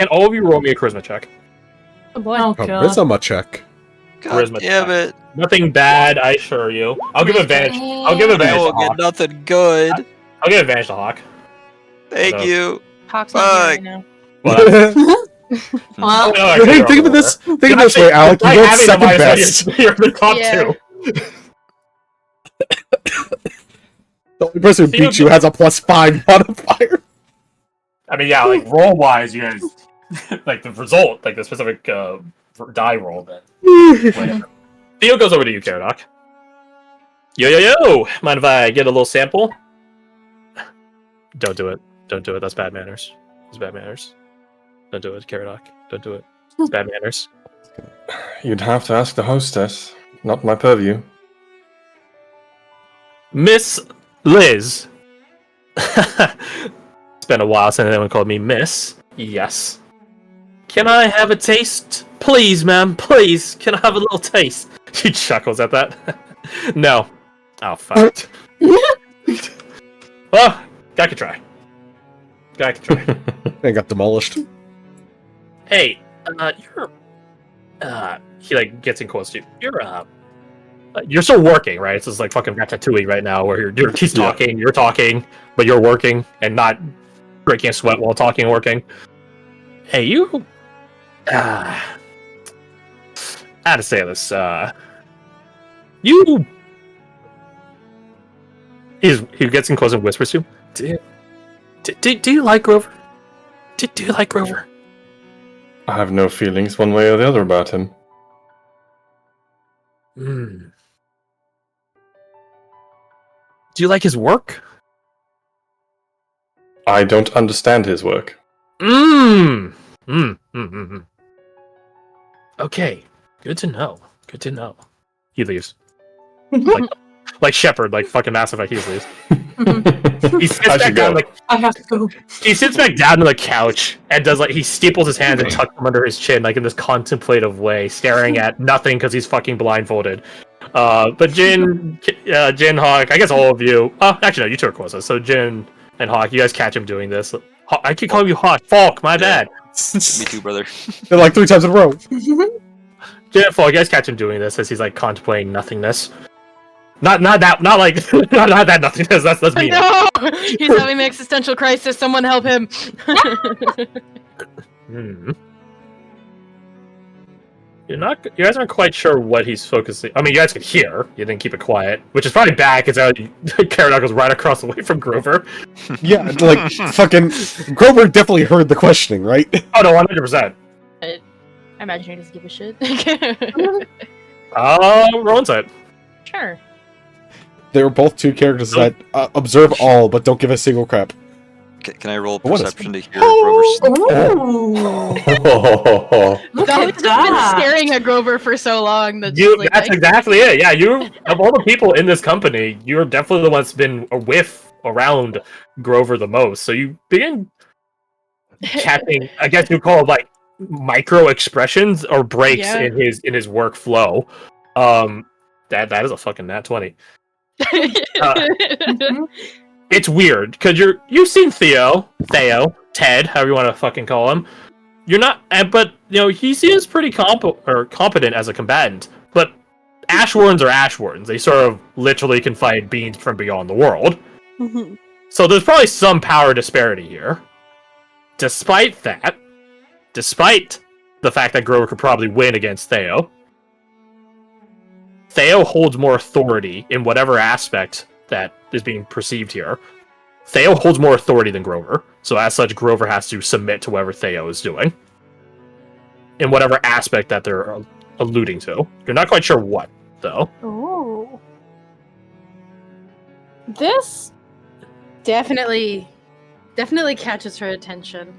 Can all of you roll me a charisma check? Oh boy. Oh, A God. charisma check. God Charisma damn check. it. Nothing bad, I assure you. I'll give advantage. I'll give I advantage to won't get Hawk. nothing good. I'll give advantage to Hawk. Thank Although- you. Hawk's not here Fuck. right now. Well, that's, Well, no, actually, Hey, you're think of over this. there. Think of this way, Alec. You Despite go having the second minus one, best. You're the top Yeah. two. The only person who beats you has a +5 modifier. I mean, yeah, like roll wise, you guys like the result, like the specific die roll. Then whatever. Theo goes over to you, Caradoc. Yo! Mind if I get a little sample? Don't do it. Don't do it. That's bad manners. It's bad manners. Don't do it, Caradoc. Don't do it. It's bad manners. You'd have to ask the hostess. Not my purview. Miss Liz. It's been a while since anyone called me Miss. Yes. Can I have a taste? Please, ma'am. Please. Can I have a little taste? She chuckles at that. No. Oh, fuck. Well, guy could try. Guy could try. They got demolished. Hey, you're... he, like, gets in close to you. You're still working, right? It's just like fucking Ratatouille right now, where he's talking, you're talking, but you're working, and not breaking a sweat while talking and working. Hey, you... how to say this? You... He gets in close and whispers to you. Do you like Grover? Do you like Grover? I have no feelings one way or the other about him. Hmm. Do you like his work? I don't understand his work. Okay. Good to know. Good to know. He leaves. Like Shepard, like fucking Mass Effect, he leaves. He sits I back should down, go. like I have to go. he sits back down on the couch and does like he steeples his hands and tucks them under his chin, like in this contemplative way, staring at nothing because he's fucking blindfolded. But Jin, Hawk, I guess all of you. Oh, actually, no, you two are closest. So Jin and Hawk, you guys catch him doing this. I keep calling you Hawk. Falk, my bad. Me too, brother. They're like 3 times in a row. Jin and Falk, you guys catch him doing this as he's like contemplating nothingness. Not that nothingness. That's me. No! He's having an existential crisis. Someone help him. You guys aren't quite sure what he's focusing. I mean, you guys could hear. You didn't keep it quiet, which is probably bad because Caradoc was right across the way from Grover. Yeah, like fucking Grover definitely heard the questioning, right? Oh no, 100%. I imagine he doesn't give a shit. Roll insight. Sure. They were both 2 characters that observe all but don't give a single crap. Can I roll What is- perception to hear Grover's... Ooh. Look He's at just been that. staring at Grover for so long that just, like, That's exactly it. Yeah, you of all the people in this company, you're definitely the one that's been a whiff around Grover the most. So you begin catching, I guess you call it like micro expressions or breaks Yeah. in his workflow. That is a fucking nat 20. It's weird because you've seen Theo, Ted, however you want to fucking call him. You're not, but you know he seems pretty competent as a combatant. But Ashwarns are Ashwarns. They sort of literally can fight beings from beyond the world. So there's probably some power disparity here. Despite the fact that Grover could probably win against Theo holds more authority in whatever aspect that is being perceived here. Theo holds more authority than Grover, so as such, Grover has to submit to whatever Theo is doing. In whatever aspect that they're alluding to. You're not quite sure what, though. Ooh. This definitely catches her attention.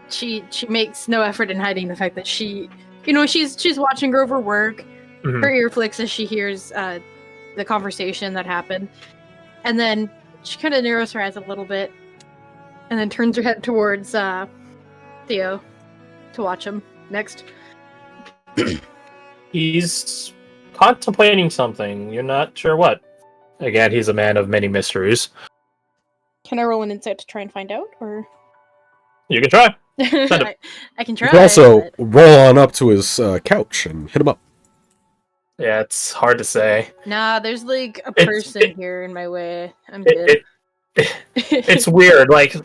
She makes no effort in hiding the fact that she's watching Grover work. Mhm. Her ear flicks as she hears the conversation that happened, and then she kind of narrows her eyes a little bit, and then turns her head towards Theo to watch him next. He's contemplating something. You're not sure what. Again, he's a man of many mysteries. Can I roll an insight to try and find out, or? You can try. I can You try. can also but- roll on up to his couch and hit him up. Yeah, it's hard to say. Nah, there's like a It's- person here in my way. I'm good. It's weird, like,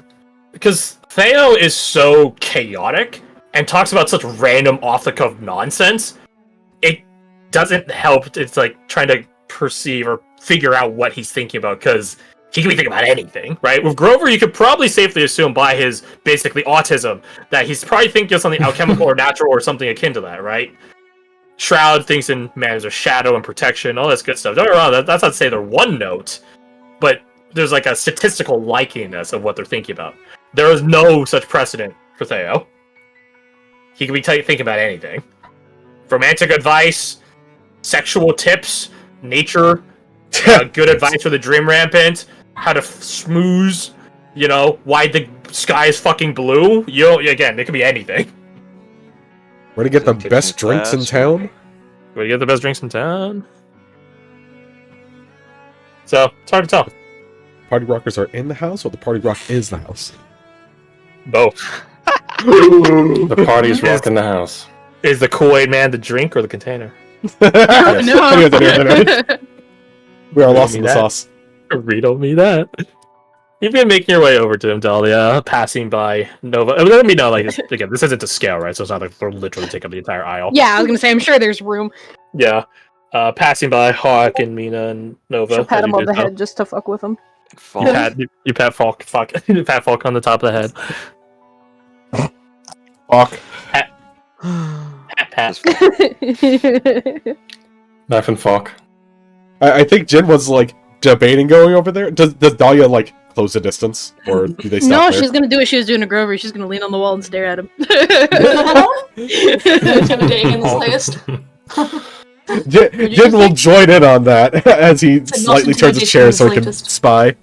because Theo is so chaotic and talks about such random off-the-cuff nonsense. It doesn't help. It's like trying to perceive or figure out what he's thinking about, because he can be thinking about anything, right? With Grover, you could probably safely assume by his basically autism that he's probably thinking of something alchemical or natural or something akin to that, right? Shroud thinks in manners of shadow and protection, all this good stuff. Don't get me wrong, that's not to say they're one note, but there's like a statistical likeliness of what they're thinking about. There is no such precedent for Theo. He can be thinking about anything. Romantic advice, sexual tips, nature, good advice for the dream rampant, how to smooze, why the sky is fucking blue. Again, it could be anything. Where to get the Tips best and drinks in class. town? Where you get the best drinks in town? So, it's hard to tell. Party rockers are in the house, or the party rock is the house? Both. The party's rocking the house. Is the Kool-Aid man the drink or the container? No. Anyways. We are lost me in the that. sauce. Riddle me that. You've been making your way over to him, Dahlia, passing by Nova. Let me know, like, again, this isn't to scale, right? So it's not like they're literally taking up the entire aisle. Yeah, I was gonna say, I'm sure there's room. Yeah. Passing by Hawk and Mina and Nova. She'll pat as him you on did the so. head just to fuck with him. You pat Falk, you pat Falk on the top of the head. Fuck. Pat. Knife and fork. I think Jin was like debating going over there. Does Dahlia like close the distance, or do they stop No, there? she's gonna do what she was doing to Grover. She's gonna lean on the wall and stare at him. Intimidating in the slightest. Jin will join in on that as he not slightly turns his chair so he can intimidation, spy.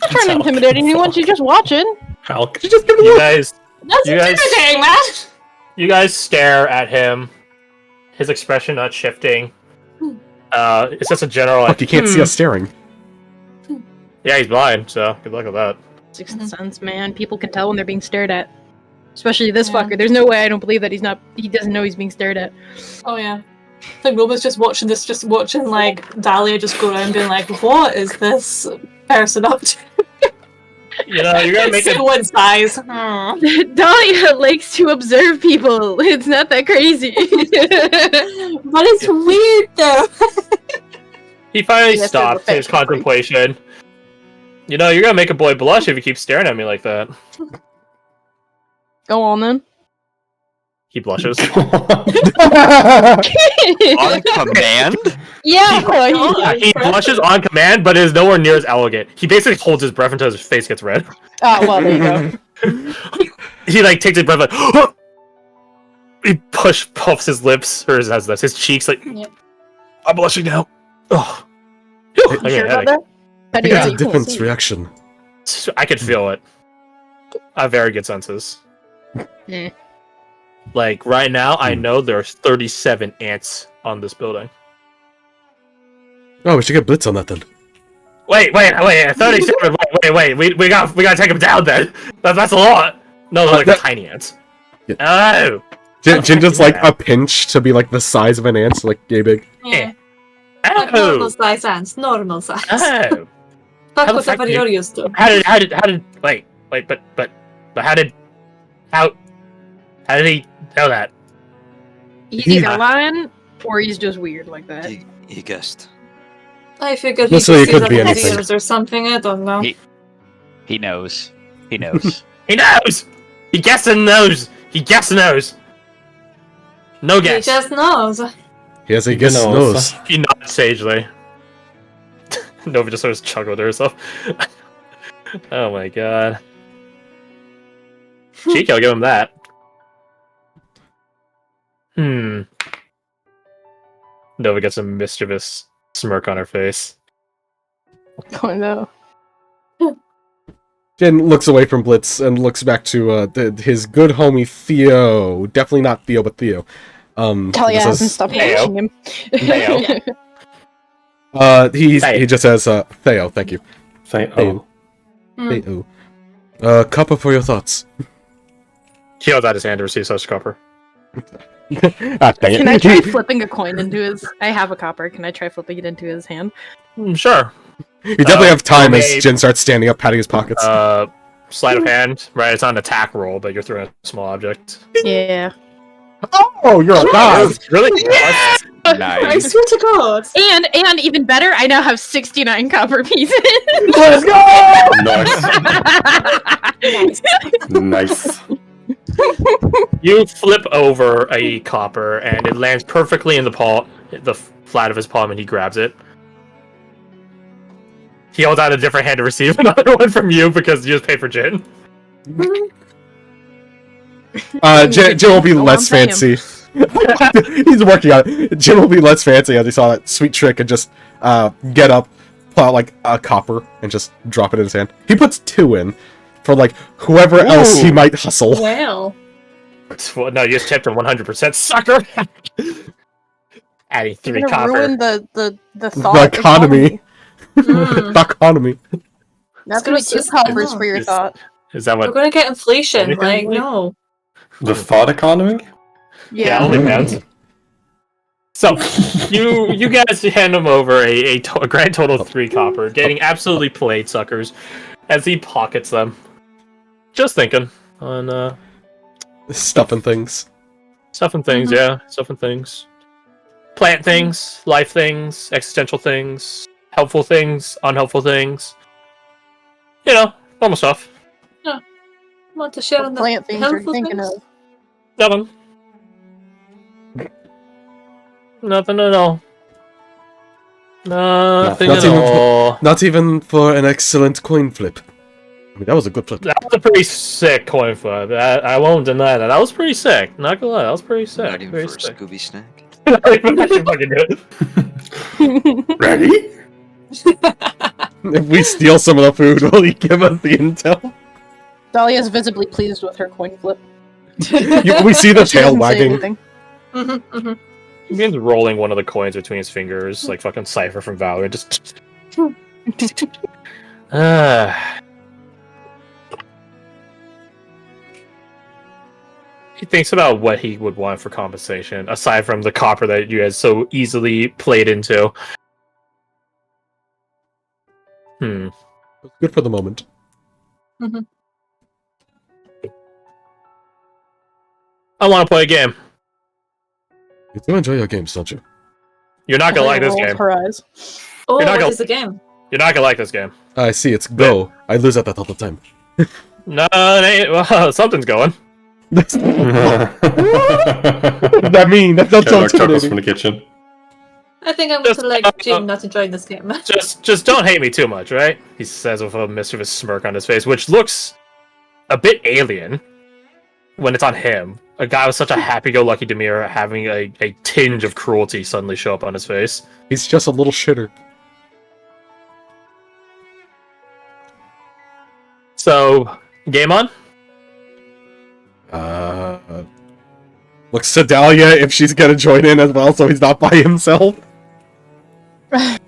Not trying to intimidate anyone. She's just watching. Falk. Just give him a You look. guys, That's You guys- intimidating, man! you guys stare at him. His expression not shifting. It's just a general. Fuck, Like, you can't see us staring. yeah, he's blind, so good luck with that. Sixth sense, man. People can tell when they're being stared at. Especially this Yeah. fucker. There's no way I don't believe that he doesn't know he's being stared at. Oh yeah. I think Robo's just watching like Dahlia just go around being like, what is this person up to? You're gonna make it. So in size. Dahlia likes to observe people. It's not that crazy. But it's weird though. He finally Yes, stopped there's a his face. contemplation. You're gonna make a boy blush if you keep staring at me like that. Go on then. He blushes. On command? Yeah. Yeah, he blushes on command, but is nowhere near as elegant. He basically holds his breath until his face gets red. Oh well, there you go. He like takes a breath like he puffs his lips or his cheeks like Yep. I'm blushing now. Oh. Phew, I You got sure a about headache. that? How do you It's know a you can't defense see? reaction. I could feel it. I have very good senses. Eh. Like right now, I know there's 37 ants on this building. Oh, we should get Blitz on that then. Wait, 37. wait. We gotta take him down then. That's a lot. No, they're like That- tiny ants. Yeah. Oh. Jin just like a pinch to be like the size of an ant, so like yay big. Yeah. Like normal Oh. size ants, normal size. Oh. Fuck How the whatever fuck do you're used to. How did wait, but how did he know that? He's He- either lying or he's just weird like that. He guessed. I figured Listen, he it could could see be that anything. ears or something, I don't know. He knows. He knows. He knows. He guessed and knows. He guessed and knows. No He guess. just knows. He has a guess knows. nose. He nods sagely. Nova just starts chuckling to herself. Oh my god. Cheeky, I'll give him that. Nova gets a mischievous smirk on her face. Oh no. Jin looks away from Blitz and looks back to his good homie Theo. Definitely not Theo, but Theo. Talia he hasn't says- stopped Theo. watching him. Theo. he just says Theo. Thank you. Say, Hey. oh. Theo. Copper for your thoughts. He holds out his hand to receive such copper. Ah, dang it. Can I try flipping a coin into his? I have a copper. Can I try flipping it into his hand? Sure. You definitely have time as okay. Jin starts standing up, patting his pockets. Sleight of hand, right? It's not an attack roll, but you're throwing a small object. Yeah. Oh, you're a god! Really? I Nice. swear to God. And even better, I now have 69 copper pieces. Let's go! Nice. You flip over a copper, and it lands perfectly in the flat of his palm, and he grabs it. He holds out a different hand to receive another one from you because you just paid for Jin. Jin will be Oh, less I'm paying fancy. He's working on it. Jin will be less fancy as he saw that sweet trick and just get up, pull out like a copper, and just drop it in his hand. He puts 2 in for like whoever else he might hustle. Wow. Well, no, you just tipped him 100%, sucker! Adding 3 You're gonna copper. ruin the The thought economy. Mm. The economy. That's gonna be 2 coppers for your Is- thought. Is that We're what? gonna get inflation. Anything Like, like- no. The thought economy? Yeah, only pounds. So, you guys hand him over a grand total of 3 copper, getting absolutely played, suckers, as he pockets them. Just thinking on Stuff and things. stuff and things, yeah, stuff and things, plant things, life things, existential things, helpful things, unhelpful things. You know, normal stuff. Want to share on the Plant things are helpful thinking things? of. Nothing. Nothing at all. Nothing Not at even- all. Not even for an excellent coin flip. I mean, that was a good flip. That was a pretty sick coin flip. I won't deny that. That was pretty sick. Not gonna lie, that was pretty sick. Not even Very for a sick. Scooby snack. Not even I should fucking do it. Ready? If we steal some of the food, will you give us the intel? Dahlia's visibly pleased with her coin flip. We see the She tail doesn't say wagging. anything. He begins rolling one of the coins between his fingers, like fucking Cypher from Valor. Just. He thinks about what he would want for compensation, aside from the copper that you guys so easily played into. Good for the moment. I want to play a game. You do enjoy your games, don't you? You're not gonna like this Rolls game. Her eyes. Oh, You're not what gonna- is the game? You're not gonna like this game. I see, it's go. I lose at that all the time. No, it ain't. Well, something's going. What does that mean? That sounds Sherlock chuckles from intimidating. the kitchen. I think I'm Just, to like Jim not enjoying this game. Just don't hate me too much, right? He says with a mischievous smirk on his face, which looks a bit alien when it's on him. A guy with such a happy-go-lucky demeanor having a tinge of cruelty suddenly show up on his face. He's just a little shitter. So, game on? Looks to Dahlia if she's gonna join in as well, so he's not by himself. I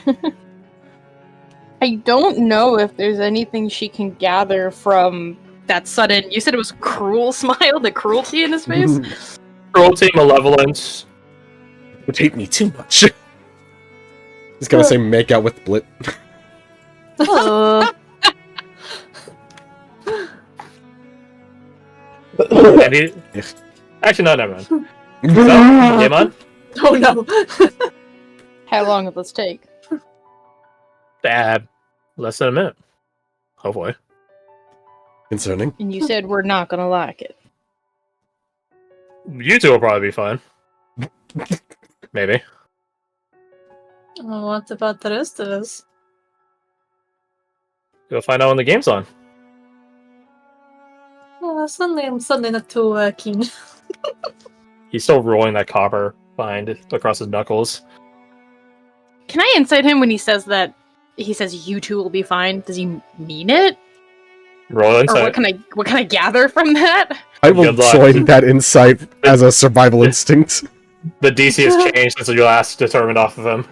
don't know if there's anything she can gather from that sudden. You said it was cruel smile, the cruelty in his face. Cruelty, malevolence. Would hate me too much. He's gonna say make out with Blit. And he... Actually, no, never mind. So, game on? Oh no. How long will this take? Less than a minute. Hopefully. Concerning. And you said we're not gonna like it. You two will probably be fine. Maybe. Oh, what about the rest of us? You'll find out when the game's on. Oh, suddenly I'm not too keen. He's still rolling that copper bind across his knuckles. Can I insight him when he says that? He says you two will be fine. Does he mean it? Roll Or insight. what can I gather from that? I will Good luck. join that insight as a survival instinct. The DC has changed since your last determined off of him.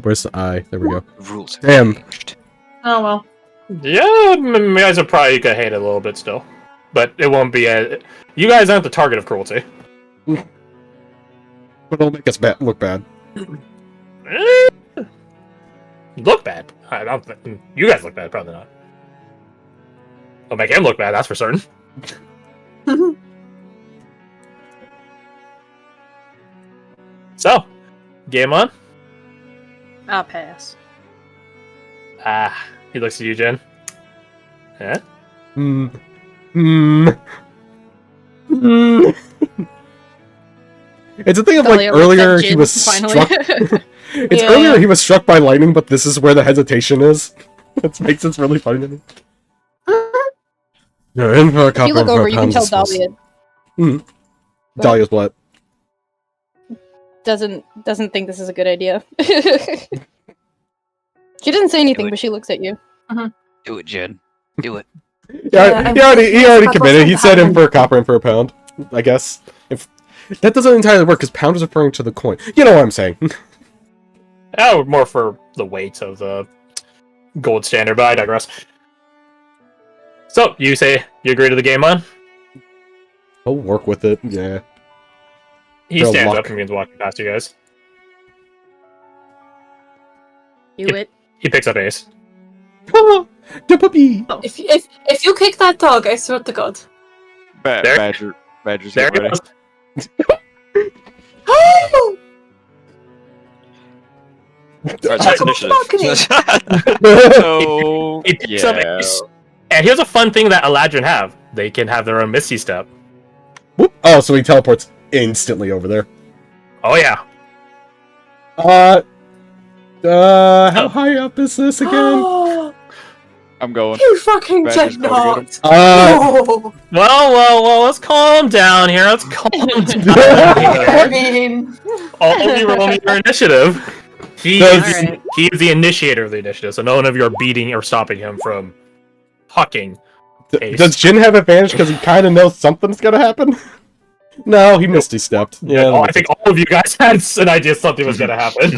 Where's the eye? There we go. Rules. Damn. Changed. Oh well. Yeah, you guys are probably gonna hate it a little bit still. but it won't be a. You guys aren't the target of cruelty. But it'll make us look bad. Look bad. I don't think you guys look bad. Probably not. I'll make him look bad. That's for certain. So, game on. I'll pass. He looks at you, Jen. Yeah. It's a thing of like Dahlia looks earlier at he Jin, was finally. struck. It's earlier he was struck by lightning, but this is where the hesitation is. That makes it really funny to me. You're in for a If couple you look of over, you can tell pounds. Dahlia Dahlia's what? doesn't think this is a good idea. She doesn't say anything, but she looks at you. Do it, Jen. Do it. Yeah, he already I'm committed. He supposed said to in for a copper and for a pound. I guess if that doesn't entirely work, because pound is referring to the coin. You know what I'm saying? Oh, more for the weight of the gold standard, but I digress. So, you say you agree to the game on? I'll work with it. Yeah. He For stands luck. up and begins walking past you guys. Do it. He picks up Ace. The puppy. If you kick that dog, I swear to God. There- Badger's There he getting ready. goes. Alright, That's so a initiative. So, He picks up yeah. Ace. And here's a fun thing that Eladrin have. They can have their own Misty Step. Whoop. Oh, so he teleports instantly over there. Oh, yeah. How high up is this again? I'm going. You fucking Badger's did going to not. Oh. No. Let's calm down here. Let's calm down. I mean, All of you roll me your initiative. He Alright. is the initiator of the initiative, so none of you are beating or stopping him from hucking Ace. Does Jin have advantage because he kind of knows something's gonna happen? No, he misty stepped. Yeah, I think all of you guys had an idea something was going to happen.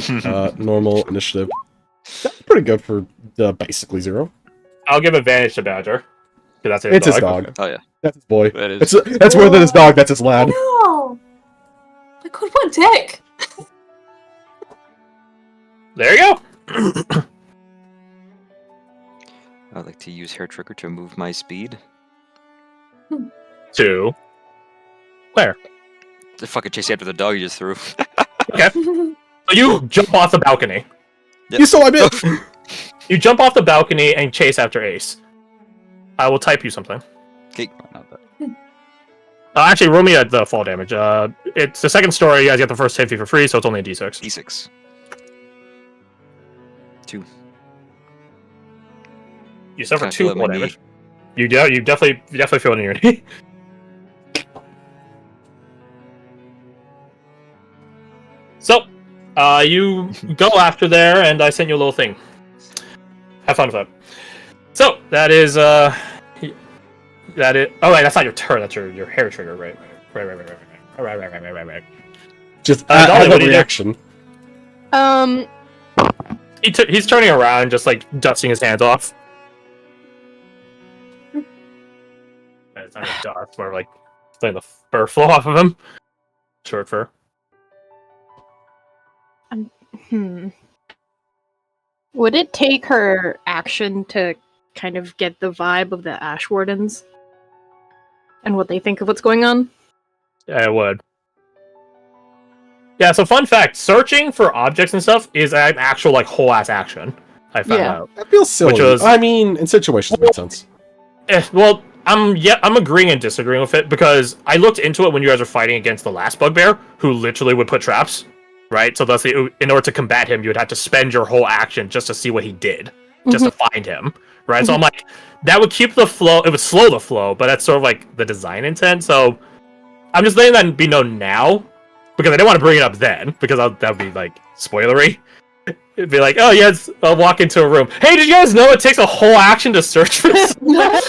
normal initiative. That's pretty good for basically 0. I'll give advantage to Badger. 'Cause that's It's his dog. Oh yeah. That's his boy. That is. That's more than his dog. That's his lad. no. My God, what a dick. There you go. I'd like to use Hair Trigger to move my speed. 2. Where? To fucking chase after the dog you just threw. So you jump off the balcony. Yep. You saw my bit. You jump off the balcony and chase after Ace. I will type you something. Okay. Not that. Actually, roll me at the fall damage. It's the second story. You guys get the first 10 feet for free, so it's only a d6. D6. 2. You suffer I 2 feel it in fall my knee. damage. You definitely feel it in your knee. So, you go after there, and I sent you a little thing. Have fun with that. So, that is, that is, oh wait, that's not your turn, that's your hair trigger, right? Right. Just Dolly, I have what a do you do? reaction. He's turning around, just like dusting his hands off. It's not really dust, more like letting the fur flow off of him. Short fur. Would it take her action to kind of get the vibe of the Ash Wardens? And what they think of what's going on? Yeah, it would. Yeah, so fun fact, searching for objects and stuff is an actual, like, whole-ass action, I found Yeah. out. That feels silly. Which was- I mean, in situations, it makes sense. Well, I'm agreeing and disagreeing with it, because I looked into it when you guys were fighting against the last bugbear, who literally would put traps, right? So thus, in order to combat him, you would have to spend your whole action just to see what he did, just to find him, right? So I'm like, that would keep the flow, it would slow the flow, but that's sort of like the design intent, so I'm just letting that be known now, because I didn't want to bring it up then, because that would be, like, spoilery. It'd be like, oh, yes, I'll walk into a room. Hey, did you guys know it takes a whole action to search for something? Yeah.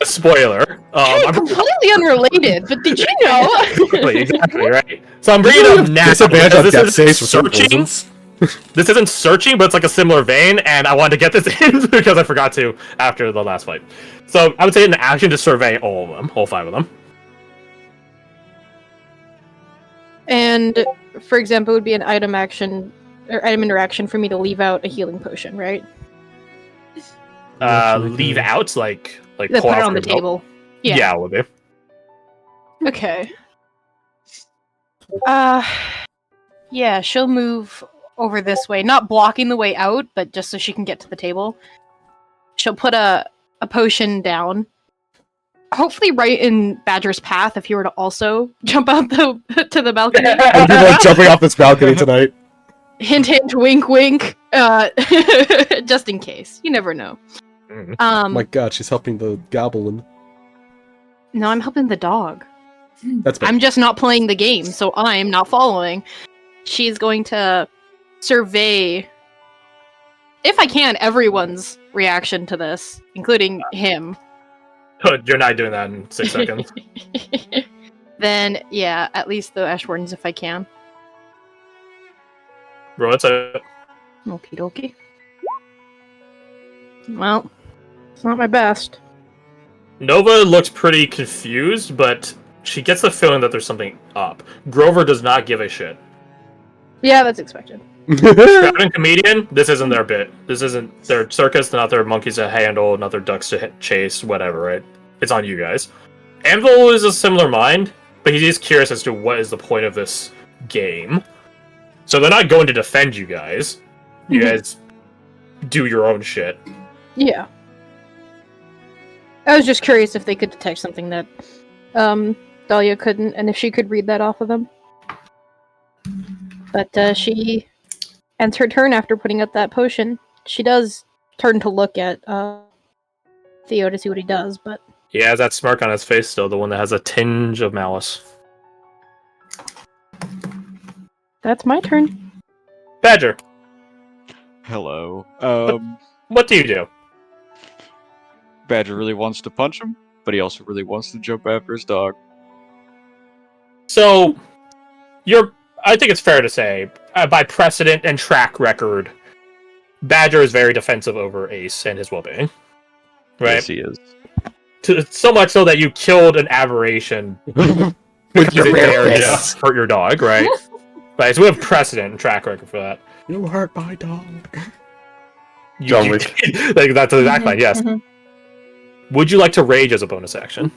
A spoiler. I'm Completely unrelated, but did you know? exactly, right. So I'm bringing it up now Disadvantage on because death this saves is for certain searching. reasons. This isn't searching, but it's like a similar vein, and I wanted to get this in because I forgot to after the last fight. So I would say an action to survey all of them, all 5 of them. And for example, it would be an item action or item interaction for me to leave out a healing potion, right? Leave out like They pull put it out on the from your belt. table. Yeah. Yeah, it would be. Okay. Yeah, she'll move over this way, not blocking the way out, but just so she can get to the table. She'll put a potion down. Hopefully right in Badger's path if he were to also jump out to the balcony. And people are jumping off this balcony tonight. Hint, hint, wink, wink. Just in case. You never know. Oh my god, she's helping the goblin. No, I'm helping the dog. That's bad. I'm just not playing the game, so I'm not following. She's going to survey, if I can, everyone's reaction to this, including him. You're not doing that in 6 seconds. Then, yeah, at least the Ashwardens if I can. Bro, it's a... Okie dokie. Well, it's not my best. Nova looks pretty confused, but she gets the feeling that there's something up. Grover does not give a shit. Yeah, that's expected. Shroud and Comedian, this isn't their bit. This isn't their circus, not their monkeys to handle, not their ducks to chase, whatever, right? It's on you guys. Anvil is a similar mind, but he is curious as to what is the point of this game. So they're not going to defend you guys. You guys do your own shit. Yeah. I was just curious if they could detect something that Dahlia couldn't, and if she could read that off of them. But she ends her turn after putting up that potion. She does turn to look at Theo to see what he does, but... He has that smirk on his face still, the one that has a tinge of malice. That's my turn. Badger, Hello. what do you do? Badger really wants to punch him, but he also really wants to jump after his dog. So, I think it's fair to say, by precedent and track record, Badger is very defensive over Ace and his well-being. Right? Yes, he is. So much so that you killed an aberration With your there bare to fists. hurt your dog, right? Right, so we have precedent and track record for that. You hurt my dog. John You Wick. did. Like, that's the exact line, yes. Would you like to rage as a bonus action?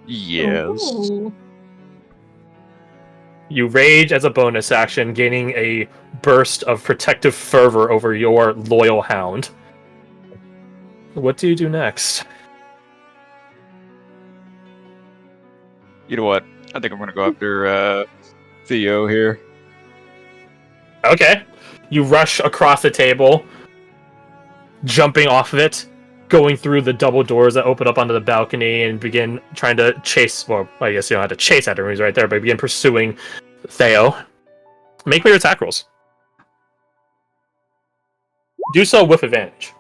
Yes. Ooh. You rage as a bonus action, gaining a burst of protective fervor over your loyal hound. What do you do next? You know what? I think I'm gonna go after Theo here. Okay. You rush across the table, jumping off of it, going through the double doors that open up onto the balcony, and begin trying to chase. Well, I guess you don't have to chase after him, he's right there, but begin pursuing Theo. Make me your attack rolls. Do so with advantage.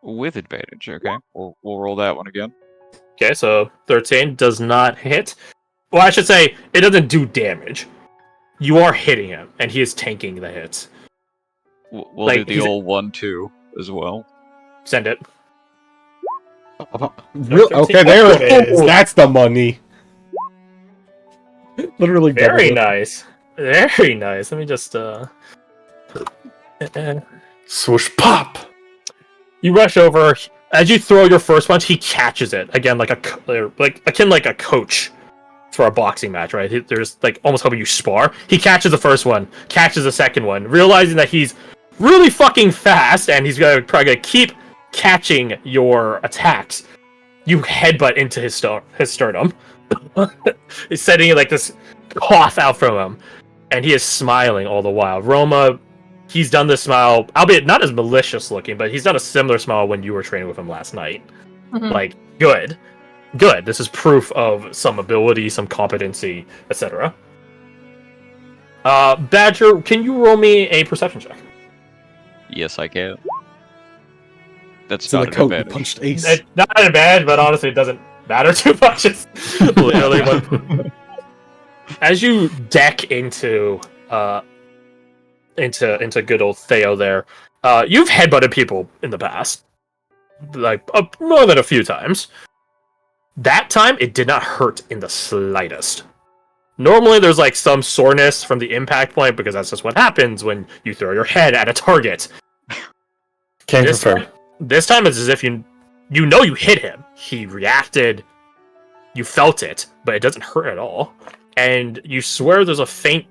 With advantage, okay. We'll roll that one again. Okay, so 13 does not hit. Well, I should say, it doesn't do damage. You are hitting him, and he is tanking the hits. We'll Like, do he's- the old 1-2 as well. Send it. Okay, there it is. That's the money. Literally Very doubled it. nice. Very nice. Let me just, Swoosh pop! You rush over. As you throw your first punch, he catches it. Again, like akin like a coach for a boxing match, right? There's like almost helping you spar. He catches the first one, catches the second one, realizing that he's really fucking fast and he's probably gonna keep catching your attacks. You headbutt into his sternum. He's sending like this cough out from him, and he is smiling all the while. Roma, he's done this smile, albeit not as malicious looking, but he's done a similar smile when you were training with him last night. Mhm. Like, good. Good. This is proof of some ability, some competency, etc. Badger, can you roll me a perception check? Yes, I can. That's It's in not the an coat. You advantage. punched Ace. It's not an advantage, but honestly, it doesn't matter too much. It's literally what... As you deck into into good old Theo there. You've headbutted people in the past, like more than a few times. That time, it did not hurt in the slightest. Normally, there's like some soreness from the impact point because that's just what happens when you throw your head at a target. Can't This confirm. This time, it's as if you know you hit him. He reacted. You felt it, but it doesn't hurt at all. And you swear there's a faint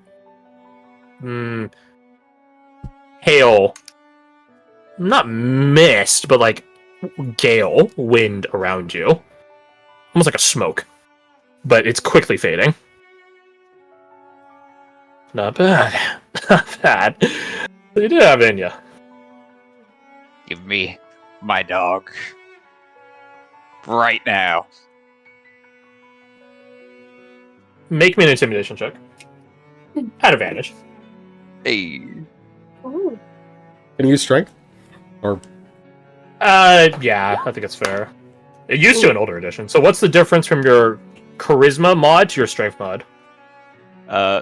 hail, not mist, but like gale wind around you. Almost like a smoke. But it's quickly fading. Not bad. Not bad. They did have it in you. Give me my dog. Right now. Make me an intimidation check. At advantage. Hey. Ooh. Can you use strength? Or Yeah, I think it's fair. It used to an older edition. So what's the difference from your charisma mod to your strength mod?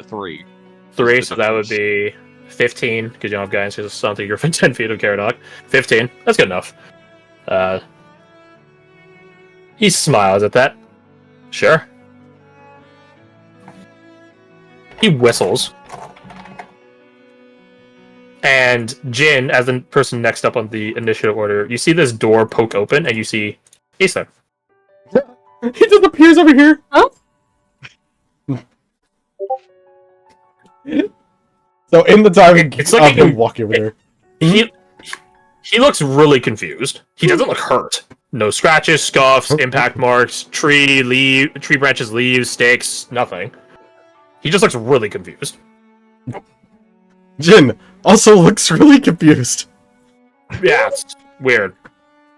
3. 3, so that would be 15, because you don't have guidance, because I don't think you're within 10 feet of Caradog. 15, that's good enough. He smiles at that. Sure. He whistles. And Jin, as the person next up on the initiative order, you see this door poke open, and you see Ace there. he just appears over here. Oh. So in the time It's like of him a- walking over there. He looks really confused. He doesn't look hurt. No scratches, scuffs, impact marks, tree branches, leaves, sticks, nothing. He just looks really confused. Jin also looks really confused. Yeah, it's weird.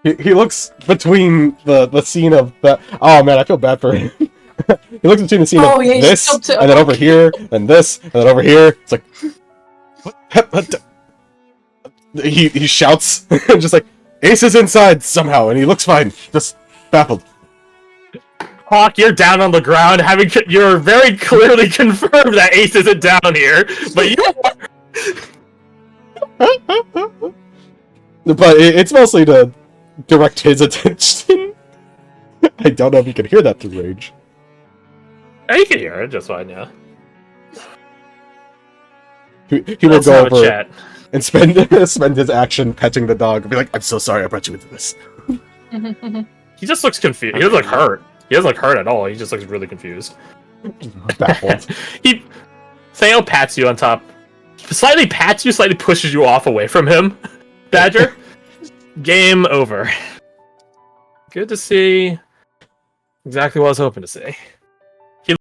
He looks between the scene of that. Oh man, I feel bad for him. He looks between the scene Oh, of yeah, he this, stopped it. and then over here, and this, and then over here. It's like, what? He shouts, just like, Ace is inside somehow, and he looks fine, just baffled. Hawk, you're down on the ground. You're very clearly confirmed that Ace isn't down here, but you But it's mostly to direct his attention. I don't know if you can hear that through rage. You can hear it just fine, yeah. He will Let's go have a over chat. and spend his action petting the dog and be like, I'm so sorry I brought you into this. He just looks confused. He doesn't look hurt. He doesn't look hurt at all. He just looks really confused. Baffled. Theo pats you on top. Slightly pats you, slightly pushes you off away from him. Badger, game over. Good to see. Exactly what I was hoping to see.